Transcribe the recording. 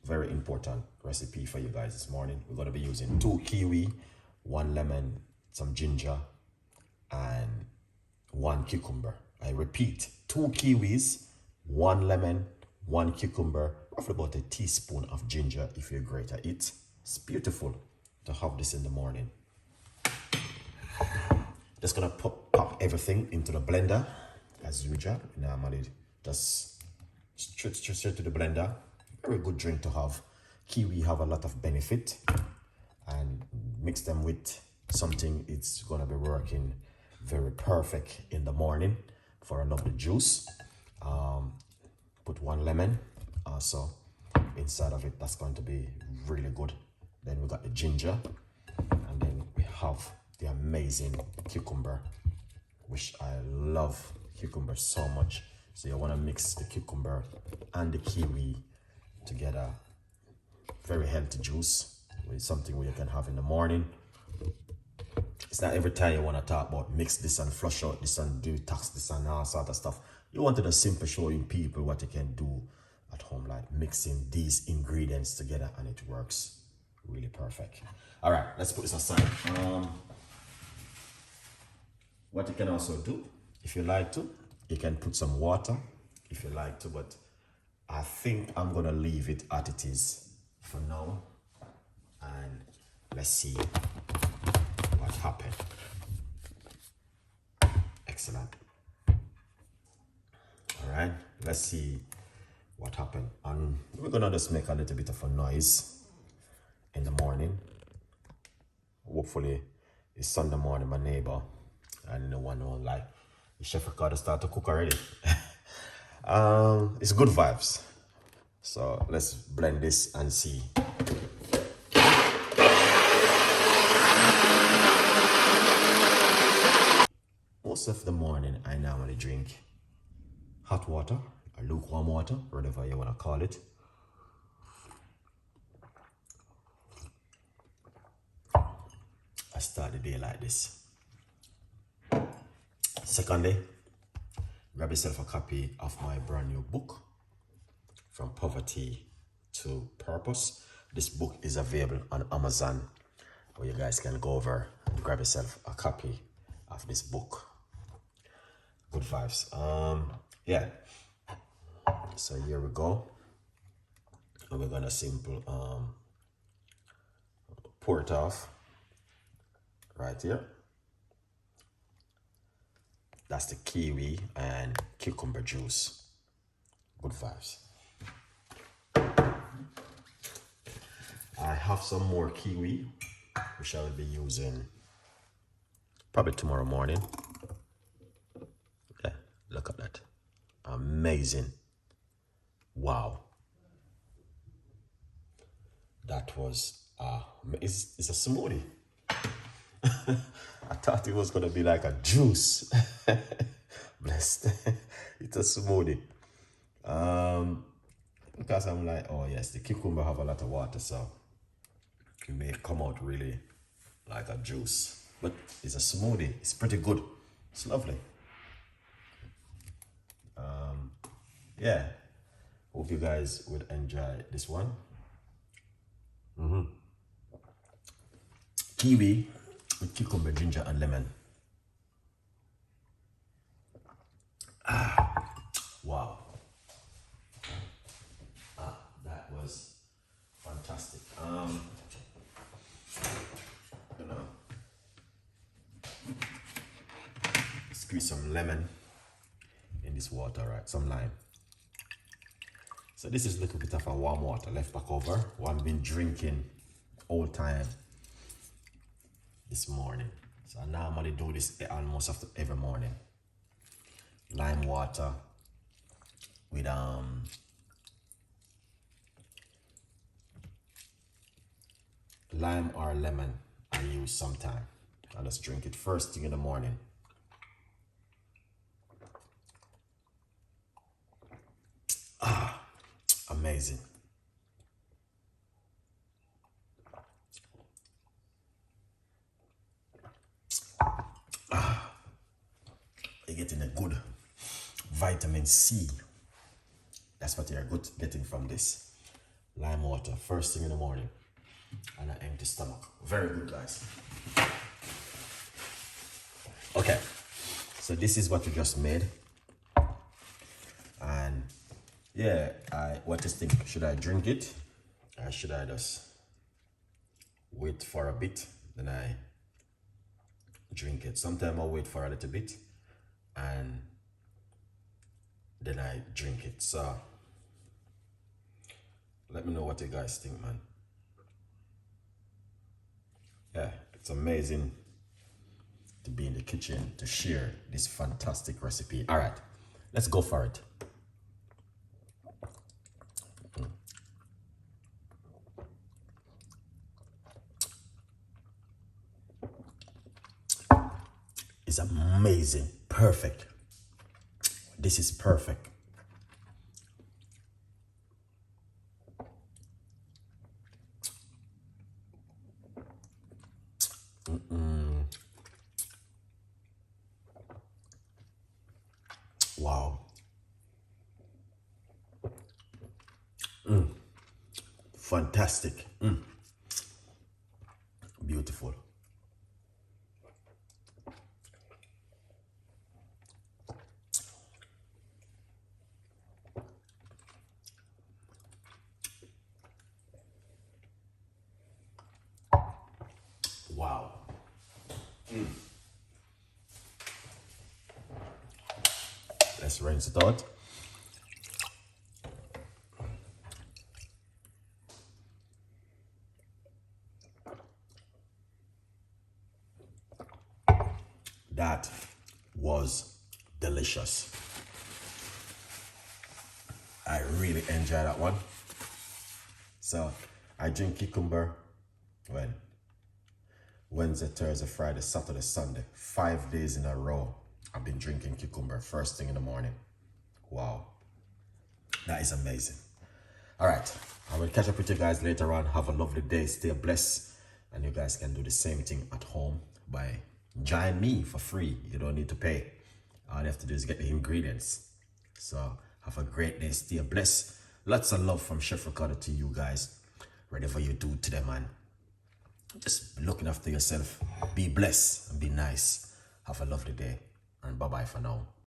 very important recipe for you guys this morning. We're going to be using 2 kiwi, 1 lemon, some ginger, and 1 cucumber. I repeat, 2 kiwis, 1 lemon, 1 cucumber, roughly about a teaspoon of ginger if you're great at it. It's beautiful to have this in the morning. Just gonna pop everything into the blender as usual. Normally just straight to the blender. Very good drink to have. Kiwi have a lot of benefit, and mix them with something, it's gonna be working very perfect in the morning for a lovely juice. Put 1 lemon also inside of it. That's going to be really good. Then we got the ginger, and then we have the amazing cucumber, which I love cucumber so much. So you want to mix the cucumber and the kiwi together. Very healthy juice with something where you can have in the morning. It's not every time you want to talk about mix this and flush out this and detox this and all sort of stuff. You want to just simply showing people what you can do at home, like mixing these ingredients together, and it works really perfect. All right, let's put this aside. What you can also do, if you like to, you can put some water if you like to, but I think I'm gonna leave it as it is for now, and let's see what happened. Excellent. All right, let's see what happened. And we're gonna just make a little bit of a noise in the morning. Hopefully it's Sunday morning, my neighbor and the one who like Chef Ricardo start to cook already. It's good vibes. So let's blend this and see. Most of the morning I normally drink hot water or lukewarm water, whatever you want to call it. I start the day like this. Secondly, grab yourself a copy of my brand new book, From Poverty to Purpose. This book is available on Amazon, where you guys can go over and grab yourself a copy of this book. Good vibes. Yeah. So here we go. And we're gonna simple pour it off right here. That's the kiwi and cucumber juice. Good vibes. I have some more kiwi, which I will be using probably tomorrow morning. Yeah, look at that. Amazing. Wow. That was, it's a smoothie. I thought it was gonna be like a juice. Blessed. It's a smoothie. Because I'm like, oh yes, the cucumber have a lot of water, so it may come out really like a juice. But it's a smoothie. It's pretty good. It's lovely. Yeah. Hope you guys would enjoy this one. Kiwi with cucumber, ginger, and lemon. Wow. That was fantastic. You know, squeeze some lemon in this water, right? Some lime. So this is a little bit of a warm water left back over. One been drinking all time this morning. So I normally do this almost after every morning. Lime water with lime or lemon I use sometime. I just drink it first thing in the morning. Amazing. You're getting a good vitamin C. That's what you're getting from this. lime water first thing in the morning on an empty stomach. Very good, guys. Okay, so this is what we just made. And yeah, what do you think? Should I drink it or should I just wait for a bit, then I drink it? Sometimes I'll wait for a little bit and then I drink it. So let me know what you guys think, man. Yeah, it's amazing to be in the kitchen to share this fantastic recipe. All right, let's go for it. It's amazing, perfect. This is perfect. Wow. Fantastic. Beautiful. Wow. Let's rinse it out. That was delicious. I really enjoy that one. So I drink cucumber when Wednesday, Thursday, Friday, Saturday, Sunday, 5 days in a row. I've been drinking cucumber first thing in the morning. Wow, that is amazing. All right, I will catch up with you guys later on. Have a lovely day, stay blessed, and you guys can do the same thing at home by join me for free. You don't need to pay. All you have to do is get the ingredients. So have a great day, stay blessed. Lots of love from Chef Ricardo to you guys. Whatever you do today, man, just looking after yourself. Be blessed and be nice. Have a lovely day, and bye-bye for now.